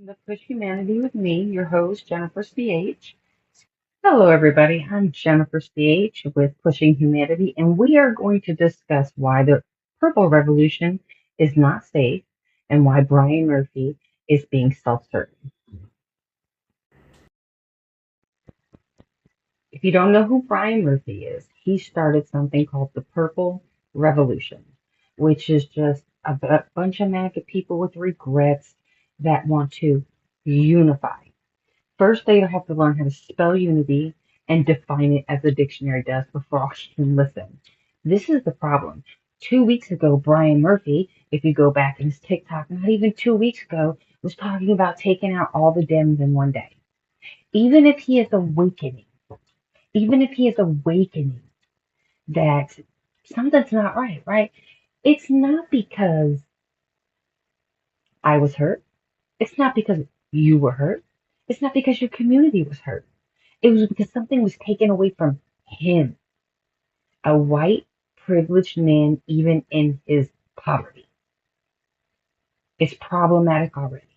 The Push Humanity with me, your host, Jennifer CH. Hello, everybody. I'm Jennifer CH with Pushing Humanity, and we are going to discuss why the Purple Revolution is not safe and why Brian Murphy is being self-certain. If you don't know who Brian Murphy is, he started something called the Purple Revolution, which is just a bunch of MAGA people with regrets that want to unify. First, they have to learn how to spell unity and define it as the dictionary does before I can listen. This is the problem. 2 weeks ago, Brian Murphy, if you go back in his TikTok, not even 2 weeks ago, was talking about taking out all the Dems in one day. Even if he is awakening, even if he is awakening that something's not right, right? It's not because I was hurt. It's not because you were hurt. It's not because your community was hurt. It was because something was taken away from him, a white, privileged man, even in his poverty. It's problematic already.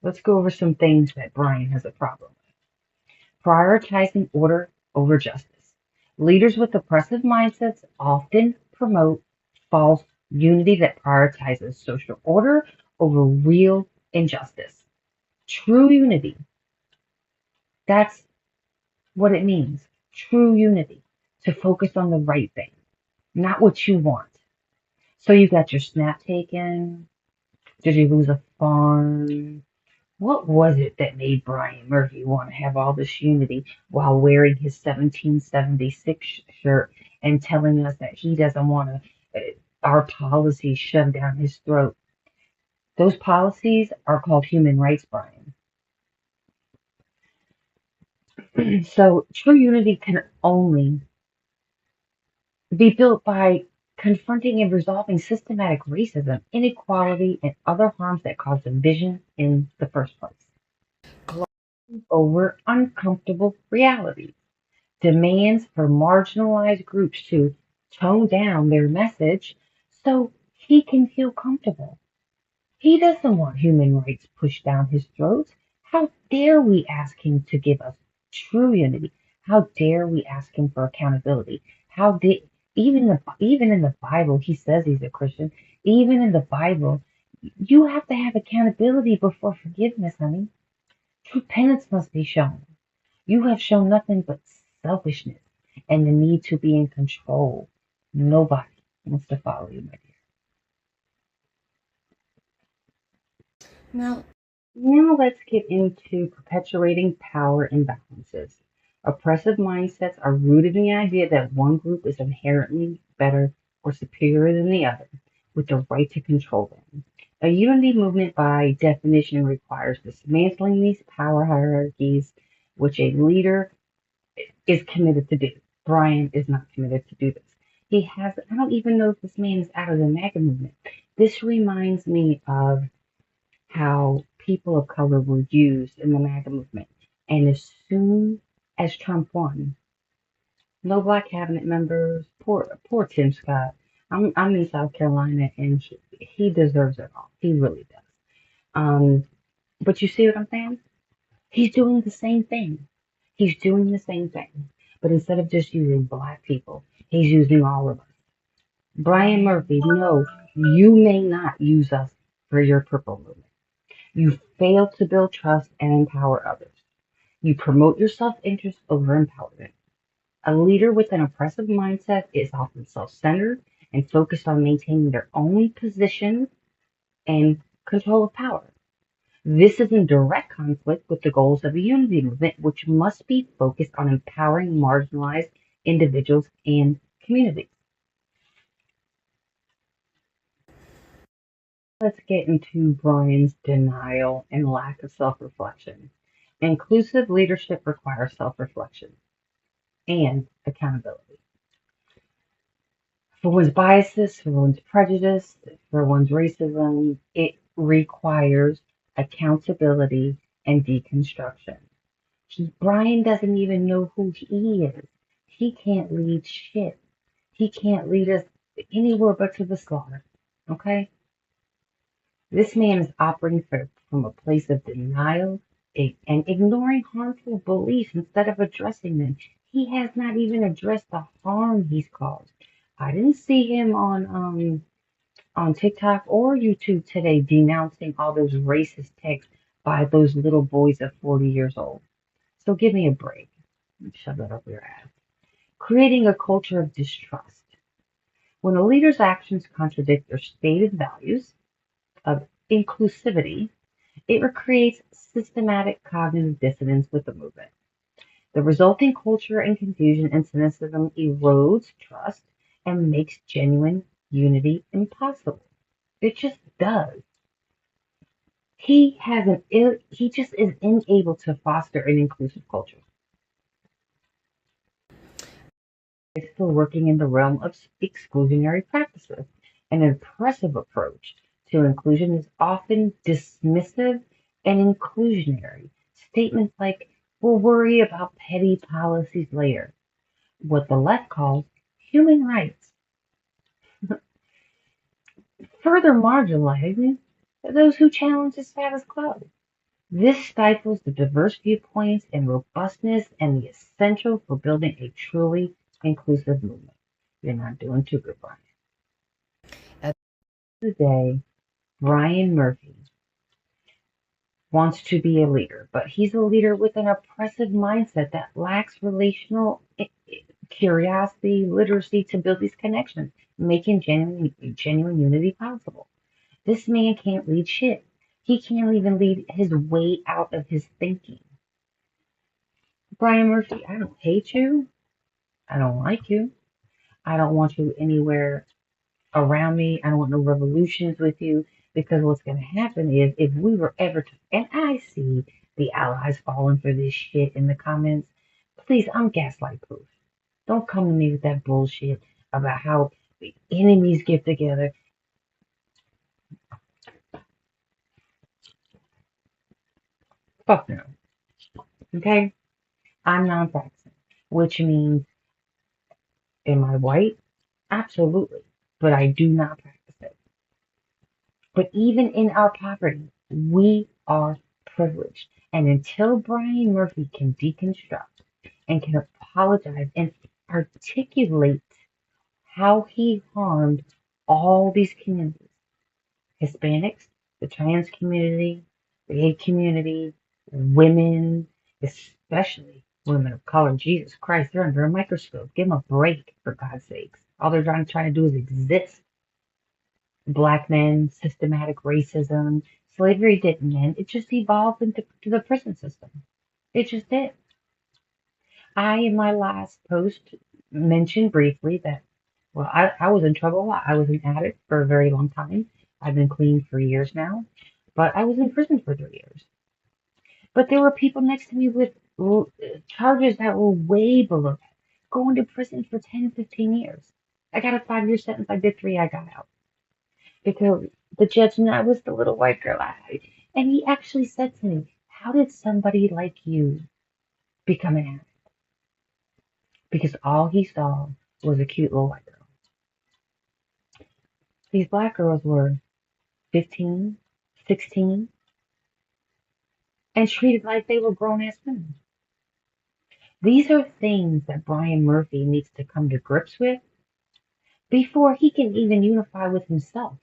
Let's go over some things that Brian has a problem with. Prioritizing order over justice. Leaders with oppressive mindsets often promote false unity that prioritizes social order over real injustice. True unity, that's what it means. True unity, to focus on the right thing, not what you want. So you got your snap taken. Did you lose a farm? What was it that made Brian Murphy want to have all this unity while wearing his 1776 shirt and telling us that he doesn't want our policies shoved down his throat? Those policies are called human rights, Brian. So true unity can only be built by confronting and resolving systematic racism, inequality, and other harms that cause division in the first place. Glossing over uncomfortable realities. Demands for marginalized groups to tone down their message so he can feel comfortable. He doesn't want human rights pushed down his throat. How dare we ask him to give us true unity? How dare we ask him for accountability? How did even in the Bible he says he's a Christian. Even in the Bible, you have to have accountability before forgiveness, honey. True penance must be shown. You have shown nothing but selfishness and the need to be in control. Nobody wants to follow you, my dear. Now, Now let's get into perpetuating power imbalances. Oppressive mindsets are rooted in the idea that one group is inherently better or superior than the other, with the right to control them. A unity movement, by definition, requires dismantling these power hierarchies, which a leader is committed to do. Brian is not committed to do this. I don't even know if this man is out of the MAGA movement. This reminds me of how people of color were used in the MAGA movement. And as soon as Trump won, no black cabinet members, poor Tim Scott. I'm in South Carolina and he deserves it all. He really does. Um, but you see what I'm saying? He's doing the same thing. He's doing the same thing. But instead of just using black people, he's using all of us. Brian Murphy, no, you may not use us for your purple movement. You fail to build trust and empower others. You promote your self-interest over empowerment. A leader with an oppressive mindset is often self-centered and focused on maintaining their own position and control of power. This is in direct conflict with the goals of a unity movement, which must be focused on empowering marginalized individuals and communities. Let's get into Brian's denial and lack of self-reflection. Inclusive leadership requires self-reflection and accountability for one's biases, for one's prejudice, for one's racism. It requires accountability and deconstruction. Brian doesn't even know who he is. He can't lead shit. He can't lead us anywhere but to the slaughter. Okay? This man is operating from a place of denial and ignoring harmful beliefs instead of addressing them. He has not even addressed the harm he's caused. I didn't see him on TikTok or YouTube today denouncing all those racist texts by those little boys of 40 years old. So give me a break. Shove that up your ass. Creating a culture of distrust. When a leader's actions contradict their stated values of inclusivity, it creates systematic cognitive dissonance with the movement. The resulting culture and confusion and cynicism erodes trust and makes genuine unity impossible. It just does. He just is unable to foster an inclusive culture. Is still working in the realm of exclusionary practices. An oppressive approach to inclusion is often dismissive and inclusionary. Statements like, we'll worry about petty policies later, what the left calls human rights, further marginalizing those who challenge the status quo. This stifles the diverse viewpoints and robustness and the essential for building a truly inclusive movement. You're not doing too good, Brian. At the end of the day, Brian Murphy wants to be a leader, but he's a leader with an oppressive mindset that lacks relational curiosity, literacy to build these connections, making genuine unity possible. This man can't lead shit. He can't even lead his way out of his thinking. Brian Murphy, I don't hate you. I don't like you. I don't want you anywhere around me. I don't want no revolutions with you because what's going to happen is if we were ever to, and I see the allies falling for this shit in the comments, please, I'm gaslight proof. Don't come to me with that bullshit about how the enemies get together. Fuck no. Okay? I'm non-practicing, which means, am I white? Absolutely. But I do not practice it. But even in our poverty, we are privileged. And until Brian Murphy can deconstruct and can apologize and articulate how he harmed all these communities, Hispanics, the trans community, the gay community, women, especially women of color. Jesus Christ, they're under a microscope. Give them a break, for God's sakes. All they're trying to do is exist. Black men, systematic racism. Slavery didn't end. It just evolved into the prison system. It just did. I, in my last post, mentioned briefly that, well, I was in trouble a lot. I was an addict for a very long time. I've been clean for years now, but I was in prison for 3 years. But there were people next to me with charges that were way below that, going to prison for 10, 15 years. I got a 5-year sentence. I did 3. I got out because the judge and I was the little white girl. And he actually said to me, how did somebody like you become an addict? Because all he saw was a cute little white girl. These black girls were 15, 16, and treated like they were grown ass women. These are things that Brian Murphy needs to come to grips with before he can even unify with himself.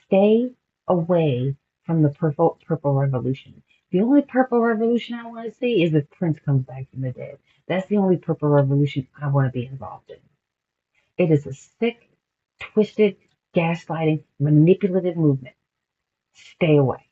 Stay away from the purple revolution. The only purple revolution I want to see is if Prince comes back from the dead. That's the only purple revolution I want to be involved in. It is a sick, twisted, gaslighting, manipulative movement. Stay away.